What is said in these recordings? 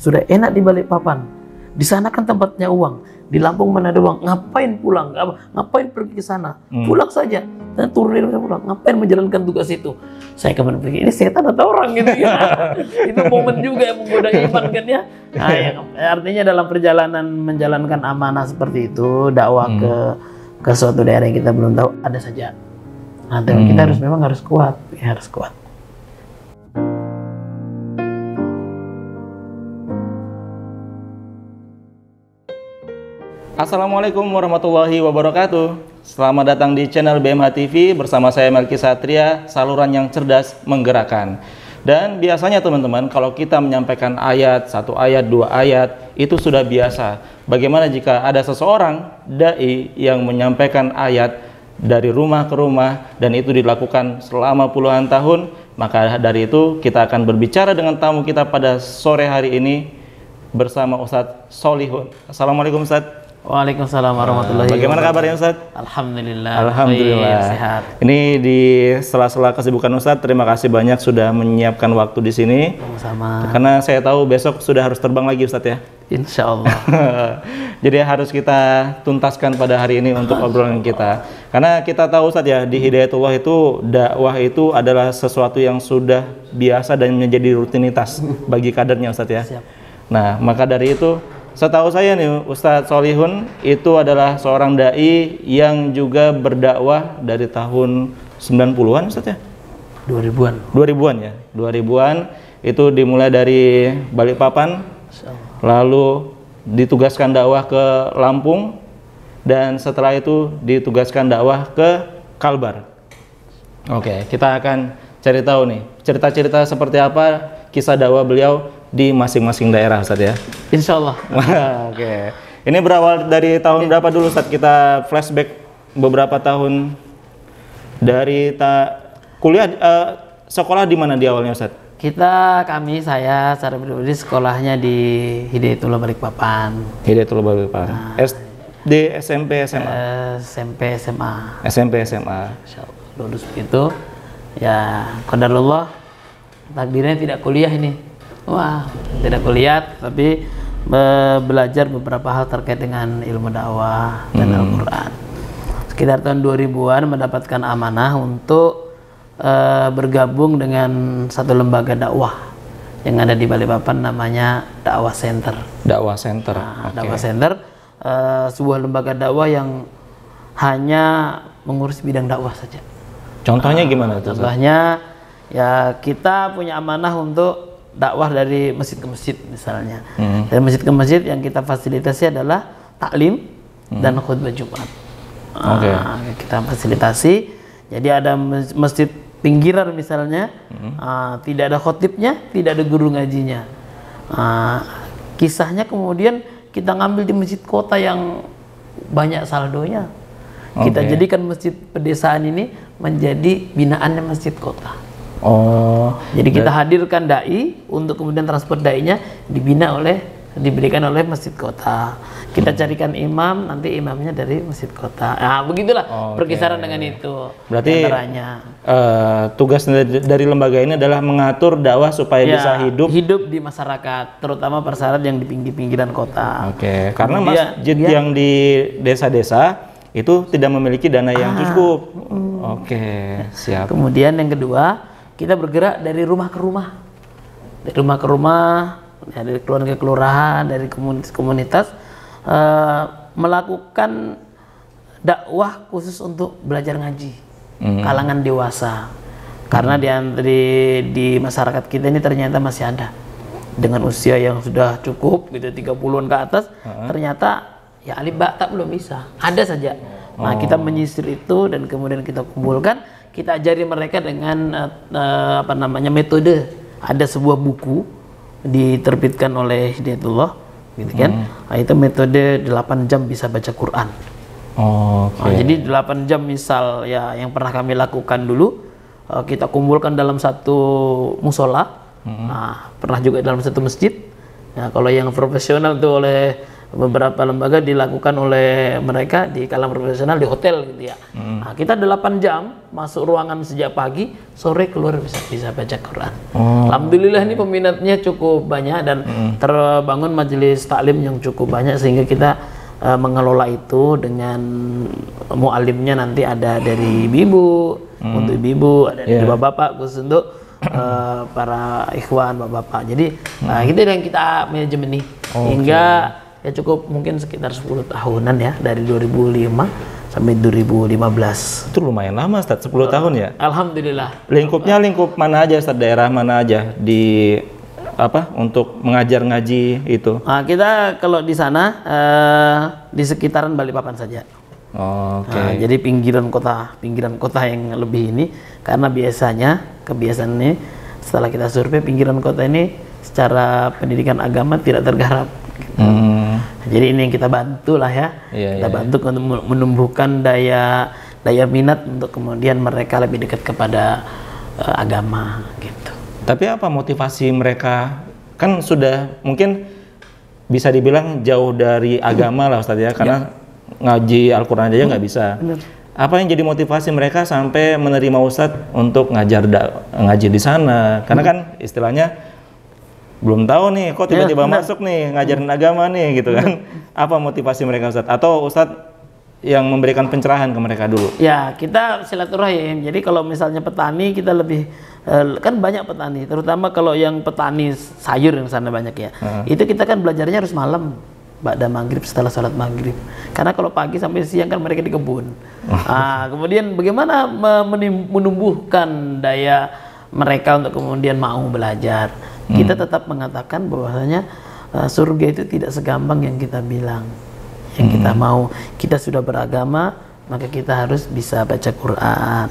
sudah enak di Balikpapan. Di sana kan tempatnya uang. Di Lampung mana ada uang? Ngapain pulang? Ngapain pergi ke sana? Pulang saja. Dan turunin pulang. Ngapain menjalankan tugas itu? Saya kemarin pergi, ini setan atau orang gitu ya. Itu momen juga yang menggoda iman kan ya. Nah, artinya dalam perjalanan menjalankan amanah seperti itu, dakwah ke suatu daerah yang kita belum tahu, ada saja. Nah, kita memang harus kuat, ya, harus kuat. Assalamualaikum warahmatullahi wabarakatuh. Selamat datang di channel BMH TV bersama saya Melki Satria, saluran yang cerdas menggerakkan. Dan biasanya teman-teman, kalau kita menyampaikan ayat, 1 ayat, 2 ayat, itu sudah biasa. Bagaimana jika ada seseorang dai yang menyampaikan ayat dari rumah ke rumah dan itu dilakukan selama puluhan tahun? Maka dari itu kita akan berbicara dengan tamu kita pada sore hari ini bersama Ustadz Sholihun. Assalamualaikum Ustadz. Waalaikumsalam warahmatullahi wabarakatuh. Bagaimana kabarnya Ustaz? Alhamdulillah. Alhamdulillah. Baik, sehat. Ini di sela-sela kesibukan Ustaz, terima kasih banyak sudah menyiapkan waktu di sini. Sama-sama. Karena saya tahu besok sudah harus terbang lagi Ustaz ya. Insya Allah. Jadi harus kita tuntaskan pada hari ini untuk obrolan kita. Karena kita tahu Ustaz ya, di Hidayatullah itu dakwah itu adalah sesuatu yang sudah biasa dan menjadi rutinitas bagi kadernya Ustaz ya. Siap. Nah, maka dari itu setahu saya nih Ustadz Sholihun itu adalah seorang dai yang juga berdakwah dari tahun 90-an Ustadz ya? 2000-an. 2000-an ya. 2000-an itu dimulai dari Balikpapan, lalu ditugaskan dakwah ke Lampung, dan setelah itu ditugaskan dakwah ke Kalbar. Oke, kita akan cari tahu nih cerita-cerita seperti apa kisah dakwah beliau di masing-masing daerah Ustadz ya. Insya Allah. Oke. Ini berawal dari tahun berapa dulu Ustadz? Kita flashback beberapa tahun dari kuliah, sekolah di mana di awalnya Ustadz? Saya secara pribadi sekolahnya di Hidayatullah Balikpapan. Hidayatullah Balikpapan. SD, SMP, SMA? SMP, SMA. SMP, SMA. Insya Allah. Lulus begitu. Ya, qadarullah, takdirnya tidak kuliah ini. Wah, tidak kuliah, tapi belajar beberapa hal terkait dengan ilmu dakwah dan Al-Quran. Sekitar tahun 2000-an mendapatkan amanah untuk bergabung dengan satu lembaga dakwah yang ada di Balikpapan, namanya Dakwah Center. Dakwah Center. Nah, okay. Dakwah Center, sebuah lembaga dakwah yang hanya mengurus bidang dakwah saja. Contohnya gimana itu? Contohnya, ya kita punya amanah untuk dakwah dari masjid ke masjid misalnya. Dari masjid ke masjid yang kita fasilitasi adalah taklim dan khutbah Jumat. Kita fasilitasi. Jadi ada masjid pinggiran misalnya, tidak ada khotibnya, tidak ada guru ngajinya. Kisahnya kemudian kita ngambil di masjid kota yang banyak saldonya. Kita jadikan masjid pedesaan ini menjadi binaannya masjid kota. Jadi kita hadirkan dai untuk kemudian transport dainya diberikan oleh masjid kota. Kita carikan imam, nanti imamnya dari masjid kota. Nah, begitulah perkisaran dengan itu. Berarti tugas dari lembaga ini adalah mengatur dakwah supaya bisa hidup di masyarakat, terutama persyarat yang di pinggiran kota. Karena masjid yang di desa-desa itu tidak memiliki dana yang cukup. Siap. Kemudian yang kedua, kita bergerak dari rumah ke rumah, ya, dari keluarga kelurahan, dari komunitas, melakukan dakwah khusus untuk belajar ngaji kalangan dewasa. Karena di masyarakat kita ini ternyata masih ada dengan usia yang sudah cukup gitu, 30-an ke atas, ternyata ya alif ba ta belum bisa, ada saja. Nah, kita menyisir itu dan kemudian kita kumpulkan, kita ajari mereka dengan metode. Ada sebuah buku diterbitkan oleh Hidayatullah, gitu kan? Nah, itu metode 8 jam bisa baca Quran. Jadi 8 jam misal ya yang pernah kami lakukan dulu, kita kumpulkan dalam satu musola. Nah, pernah juga dalam satu masjid. Nah, kalau yang profesional itu oleh beberapa lembaga dilakukan oleh mereka di kalangan profesional di hotel gitu ya. Nah, kita 8 jam masuk ruangan sejak pagi, sore keluar bisa baca Quran. Alhamdulillah ini peminatnya cukup banyak dan terbangun majelis taklim yang cukup banyak sehingga kita mengelola itu dengan mualimnya nanti ada dari ibu, untuk ibu, ada dari bapak-bapak khusus untuk para ikhwan bapak-bapak. Jadi itu yang kita manajemen nih hingga ya cukup mungkin sekitar 10 tahunan ya, dari 2005 sampai 2015. Itu lumayan lama Ustaz, 10 tahun ya? Alhamdulillah. Lingkupnya lingkup mana aja Ustaz, daerah mana aja di untuk mengajar ngaji itu? Nah, kita kalau di sana di sekitaran Balikpapan saja. Nah, jadi pinggiran kota yang lebih ini, karena kebiasaan ini setelah kita survei pinggiran kota ini secara pendidikan agama tidak tergarap. Jadi ini yang kita bantu lah ya, kita bantu untuk menumbuhkan daya minat untuk kemudian mereka lebih dekat kepada agama gitu. Tapi apa motivasi mereka, kan sudah mungkin bisa dibilang jauh dari agama lah Ustaz ya, karena ngaji Al-Quran aja nggak bisa. Apa yang jadi motivasi mereka sampai menerima Ustadz untuk ngaji di sana? Karena kan istilahnya belum tahu nih, kok tiba-tiba masuk nih ngajarin agama nih gitu kan. Apa motivasi mereka Ustadz? Atau Ustadz yang memberikan pencerahan ke mereka dulu? Ya, kita silaturahim. Jadi kalau misalnya petani, kita lebih kan banyak petani, terutama kalau yang petani sayur yang sana banyak ya. Itu kita kan belajarnya harus malam, ba'da maghrib, setelah sholat maghrib. Karena kalau pagi sampai siang kan mereka di kebun. Kemudian bagaimana menumbuhkan daya mereka untuk kemudian mau belajar. Kita tetap mengatakan bahwasanya surga itu tidak segampang yang kita bilang. Yang kita mau, kita sudah beragama, maka kita harus bisa baca Quran.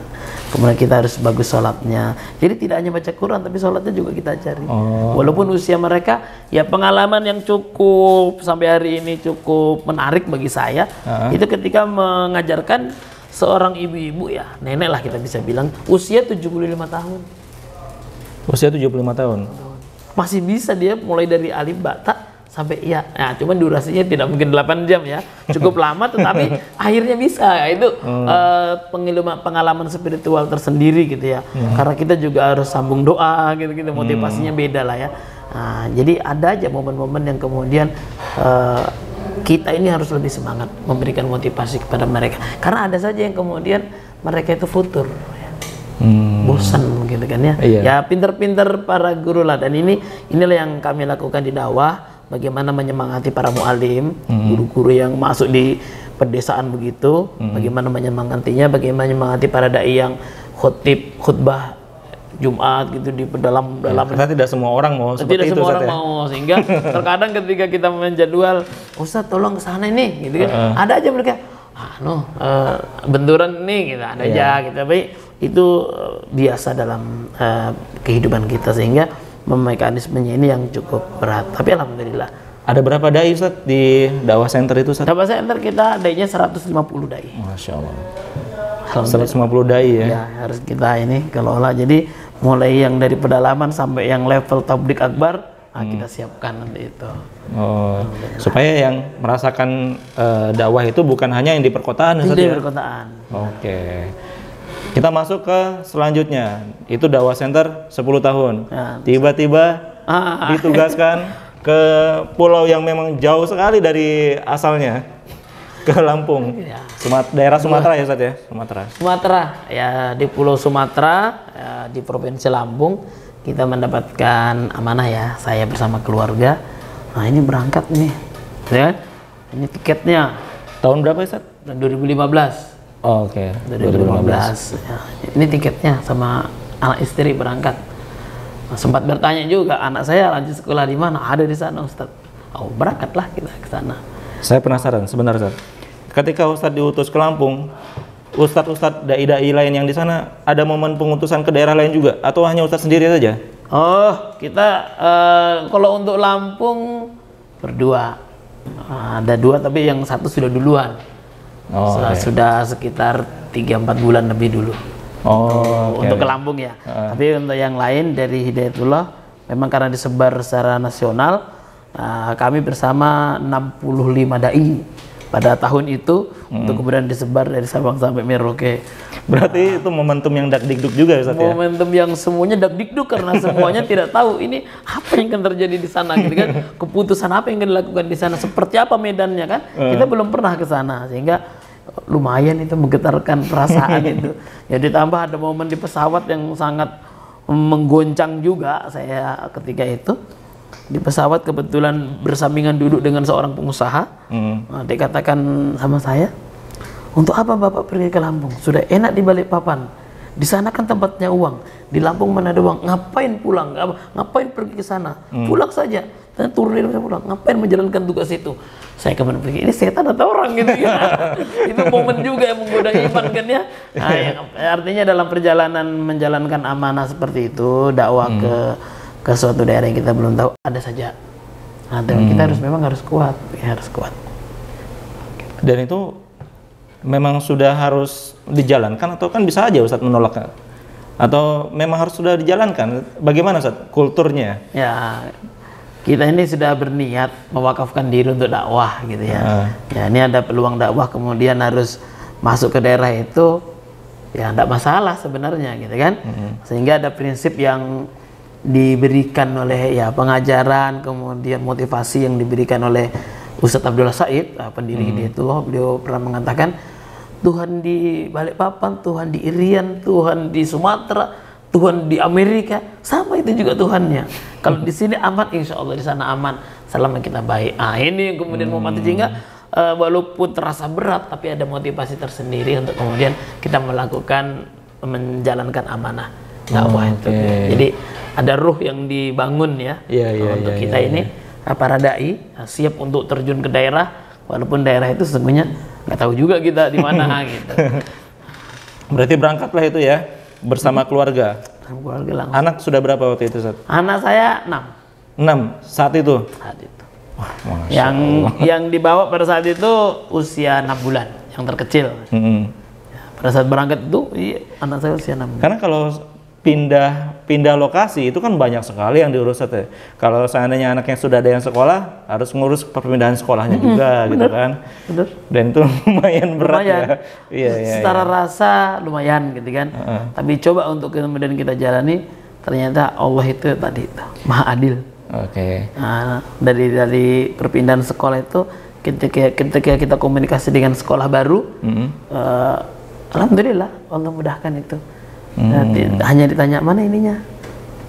Kemudian kita harus bagus sholatnya. Jadi tidak hanya baca Quran, tapi sholatnya juga kita cari. Walaupun usia mereka, ya pengalaman yang cukup sampai hari ini cukup menarik bagi saya, itu ketika mengajarkan seorang ibu-ibu ya, nenek lah kita bisa bilang, usia 75 tahun. Usia 75 tahun? Masih bisa dia mulai dari alif bata sampai iya. Nah, cuman durasinya tidak mungkin 8 jam ya. Cukup lama tetapi akhirnya bisa. Itu pengalaman spiritual tersendiri gitu ya. Karena kita juga harus sambung doa gitu-gitu, motivasinya beda lah ya. Nah, jadi ada aja momen-momen yang kemudian kita ini harus lebih semangat memberikan motivasi kepada mereka. Karena ada saja yang kemudian mereka itu futur. Bosan gitu kan ya. Ya pinter-pinter para guru lah, dan inilah yang kami lakukan di dakwah, bagaimana menyemangati para mualim, guru-guru yang masuk di pedesaan begitu, bagaimana menyemangatinya, bagaimana menyemangati para dai yang khutbah Jumat gitu di dalam karena tidak semua orang mau seperti itu. Tidak semua orang mau, sehingga terkadang ketika kita menjadwal, Ustaz tolong ke sana ini gitu kan. Ada aja mereka benturan nih gitu, ada aja gitu. Tapi itu biasa dalam kehidupan kita, sehingga mekanismenya ini yang cukup berat. Tapi alhamdulillah. Ada berapa dai Ustaz di dakwah center itu Ustaz? Dakwah center kita dai-nya 150 dai. Masya Allah. 150 dai ya? Ya, harus kita ini kelola. Jadi mulai yang dari pedalaman sampai yang level tablik akbar, kita siapkan nanti itu. Supaya yang merasakan dakwah itu bukan hanya yang di perkotaan. Di perkotaan. Oke. Kita masuk ke selanjutnya, itu dakwah center 10 tahun. Tiba-tiba ditugaskan ke pulau yang memang jauh sekali dari asalnya, ke Lampung. Daerah Sumatera ya Ustaz ya? Sumatera, ya di Pulau Sumatera, di Provinsi Lampung. Kita mendapatkan amanah ya, saya bersama keluarga. Nah ini berangkat nih, ya. Ini tiketnya. Tahun berapa Ustaz? 2015. Oke. 2015. Ya. Ini tiketnya sama anak istri berangkat. Nah, sempat bertanya juga, anak saya lanjut sekolah di mana? Ada di sana Ustaz. Berangkatlah kita ke sana. Saya penasaran sebentar Ustaz. Ketika Ustaz diutus ke Lampung, Ustadz dai-dai lain yang di sana ada momen pengutusan ke daerah lain juga, atau hanya Ustadz sendiri saja? Kita kalau untuk Lampung berdua, ada 2 tapi yang satu sudah duluan. Sudah sekitar 3-4 bulan lebih dulu. Untuk ke Lampung ya. Tapi untuk yang lain dari Hidayatullah, memang karena disebar secara nasional, kami bersama 65 dai pada tahun itu untuk kemudian disebar dari Sabang sampai Merauke. Berarti itu momentum yang dakdikduk juga Ustaz ya? Momentum yang semuanya dakdikduk karena semuanya tidak tahu ini apa yang akan terjadi di sana gitu kan. Keputusan apa yang akan dilakukan di sana, seperti apa medannya kan. Kita belum pernah ke sana sehingga lumayan itu menggetarkan perasaan itu. Ya ditambah ada momen di pesawat yang sangat menggoncang juga saya ketika itu. Di pesawat kebetulan bersampingan duduk dengan seorang pengusaha. Dia katakan sama saya, untuk apa Bapak pergi ke Lampung? Sudah enak di Balikpapan. Di sana kan tempatnya uang. Di Lampung mana ada uang? Ngapain pulang? Ngapain pergi ke sana? Pulang saja. Dan turun dari pulang. Ngapain menjalankan tugas itu? Saya kemudian pikir, ini setan atau orang gitu ya. Itu momen juga yang menggoda iman kan ya. Nah, artinya dalam perjalanan menjalankan amanah seperti itu, dakwah ke suatu daerah yang kita belum tahu, ada saja. Nah, tapi kita memang harus kuat, ya, harus kuat. Dan itu memang sudah harus dijalankan atau kan bisa aja Ustadz menolaknya? Atau memang harus sudah dijalankan? Bagaimana Ustadz kulturnya? Ya, kita ini sudah berniat mewakafkan diri untuk dakwah gitu ya. Ya, ini ada peluang dakwah kemudian harus masuk ke daerah itu, ya enggak masalah sebenarnya gitu kan. Sehingga ada prinsip yang diberikan oleh ya pengajaran, kemudian motivasi yang diberikan oleh Ustadz Abdullah Said, pendiri Hidayatullah. Beliau pernah mengatakan, Tuhan di Balikpapan, Tuhan di Irian, Tuhan di Sumatera, Tuhan di Amerika, sama itu juga Tuhannya. Kalau di sini aman, insya Allah di sana aman selama kita baik. Ini yang kemudian membantu sehingga walaupun terasa berat, tapi ada motivasi tersendiri untuk kemudian kita melakukan menjalankan amanah dakwah itu. Jadi ada ruh yang dibangun ya, untuk kita ini para dai siap untuk terjun ke daerah, walaupun daerah itu sesungguhnya nggak tahu juga kita di mana gitu. Berarti berangkatlah itu ya bersama keluarga. Keluarga langsung. Anak sudah berapa waktu itu Ustaz? Anak saya 6. 6 saat itu. Saat itu. Wah, yang dibawa pada saat itu usia 6 bulan, yang terkecil. Ya, pada saat berangkat itu anak saya usia 6 bulan. Karena kalau pindah lokasi itu kan banyak sekali yang diurus ya. Kalau seandainya anaknya sudah ada yang sekolah, harus ngurus perpindahan sekolahnya juga gitu kan. Bener. Dan itu lumayan berat ya. Iya, secara rasa lumayan gitu kan. Tapi coba untuk kemudian kita jalani, ternyata Allah itu tadi itu Maha Adil. Nah, dari perpindahan sekolah itu ketika kita komunikasi dengan sekolah baru, alhamdulillah Allah mudahkan itu. Hanya ditanya mana ininya,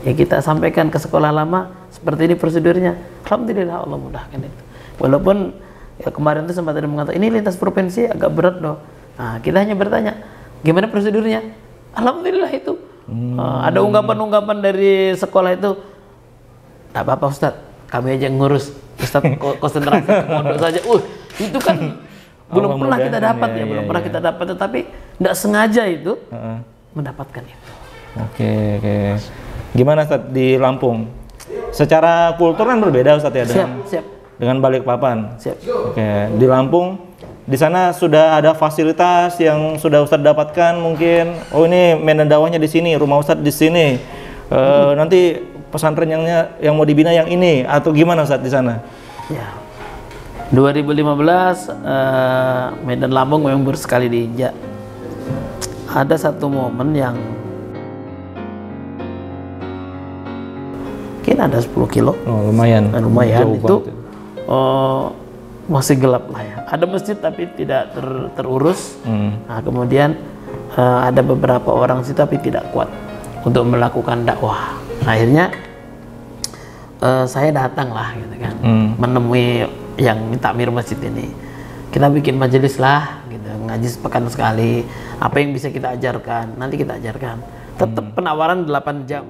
ya kita sampaikan ke sekolah lama seperti ini prosedurnya. Alhamdulillah Allah mudahkan itu. Walaupun ya kemarin itu sempat ada mengatakan ini lintas provinsi agak berat loh. Nah, kita hanya bertanya gimana prosedurnya. Alhamdulillah itu ada ungkapan-ungkapan dari sekolah itu. Tak apa-apa Ustadz, kami aja ngurus. Ustadz konsentrasi ke pondok saja. Itu kan belum pernah kita dapat ya, belum pernah kita dapat, tetapi tidak sengaja itu mendapatkan itu. Oke. Gimana Ustadz di Lampung? Secara kultur kan berbeda Ustadz ya dengan Balikpapan. Oke, di Lampung di sana sudah ada fasilitas yang sudah Ustadz dapatkan mungkin. Oh ini medan dakwahnya di sini, rumah Ustadz di sini. Nanti pesantren yang mau dibina yang ini atau gimana Ustadz di sana? Ya. 2015 Medan Lampung memang baru sekali diinjak. Ada satu momen yang mungkin ada 10 kilo. Lumayan itu masih gelap lah ya. Ada masjid tapi tidak terurus. Nah, kemudian ada beberapa orang situ tapi tidak kuat untuk melakukan dakwah. Akhirnya saya datang lah gitu kan, menemui yang takmir masjid ini. Kita bikin majelis lah gitu, ngaji sepekan sekali. Apa yang bisa kita ajarkan, nanti kita ajarkan. Tetap penawaran 8 jam.